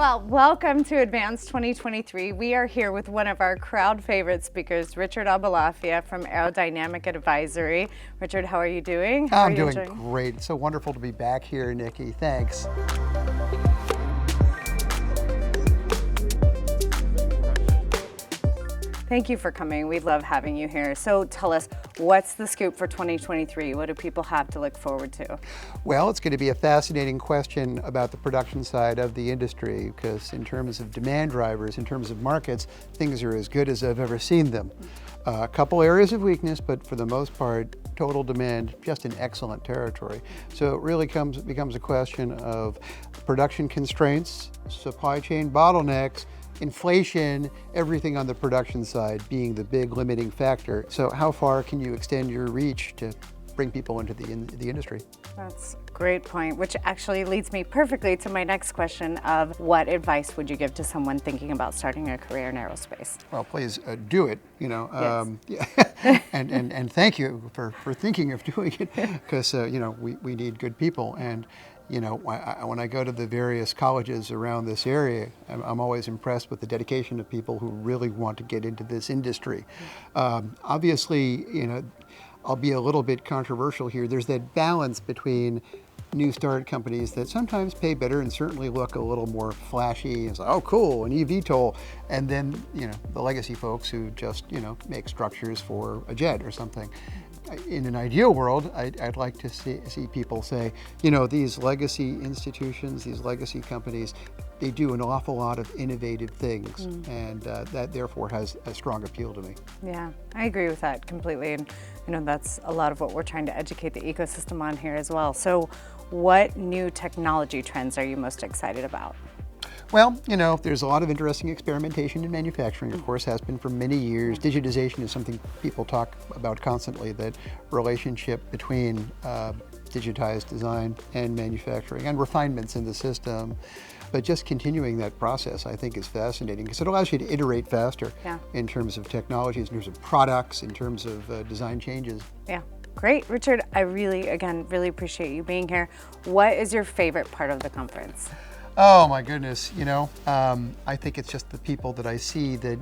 Well, welcome to Advance 2023. We are here with one of our crowd favorite speakers, Richard Aboulafia from AeroDynamic Advisory. Richard, how are you doing? I'm doing great. It's so wonderful to be back here, Nikki. Thanks. Thank you for coming. We love having you here. So tell us, what's the scoop for 2023? What do people have to look forward to? Well, it's going to be a fascinating question about the production side of the industry, because in terms of demand drivers, in terms of markets, things are as good as I've ever seen them. A couple areas of weakness, but for the most part, total demand just in excellent territory. So it really becomes a question of production constraints, supply chain bottlenecks, inflation, everything on the production side being the big limiting factor. So how far can you extend your reach to bring people into the industry? That's a great point, which actually leads me perfectly to my next question of what advice would you give to someone thinking about starting a career in aerospace? Well, please do it, Yes. yeah. and thank you for thinking of doing it, because we need good people. And when I go to the various colleges around this area, I'm always impressed with the dedication of people who really want to get into this industry. Obviously, I'll be a little bit controversial here. There's that balance between new start companies that sometimes pay better and certainly look a little more flashy. It's like, oh, cool, an eVTOL. And then, the legacy folks who just, make structures for a jet or something. In an ideal world, I'd like to see people say, these legacy institutions, these legacy companies, they do an awful lot of innovative things, and that therefore has a strong appeal to me. Yeah, I agree with that completely, and that's a lot of what we're trying to educate the ecosystem on here as well. So what new technology trends are you most excited about? Well, there's a lot of interesting experimentation in manufacturing, of course, has been for many years. Digitization is something people talk about constantly, that relationship between digitized design and manufacturing and refinements in the system. But just continuing that process, I think, is fascinating, because it allows you to iterate faster in terms of technologies, in terms of products, in terms of design changes. Yeah. Great. Richard, I really appreciate you being here. What is your favorite part of the conference? Oh my goodness, I think it's just the people that I see that,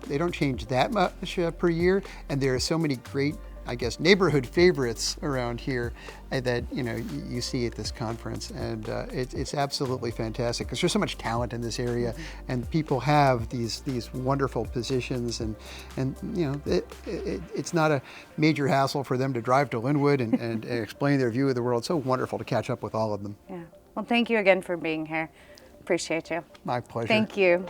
they don't change that much per year, and there are so many great, neighborhood favorites around here that, you see at this conference, and it's absolutely fantastic, because there's so much talent in this area, and people have these wonderful positions, and it's not a major hassle for them to drive to Linwood and explain their view of the world. It's so wonderful to catch up with all of them. Yeah. Well, thank you again for being here. Appreciate you. My pleasure. Thank you.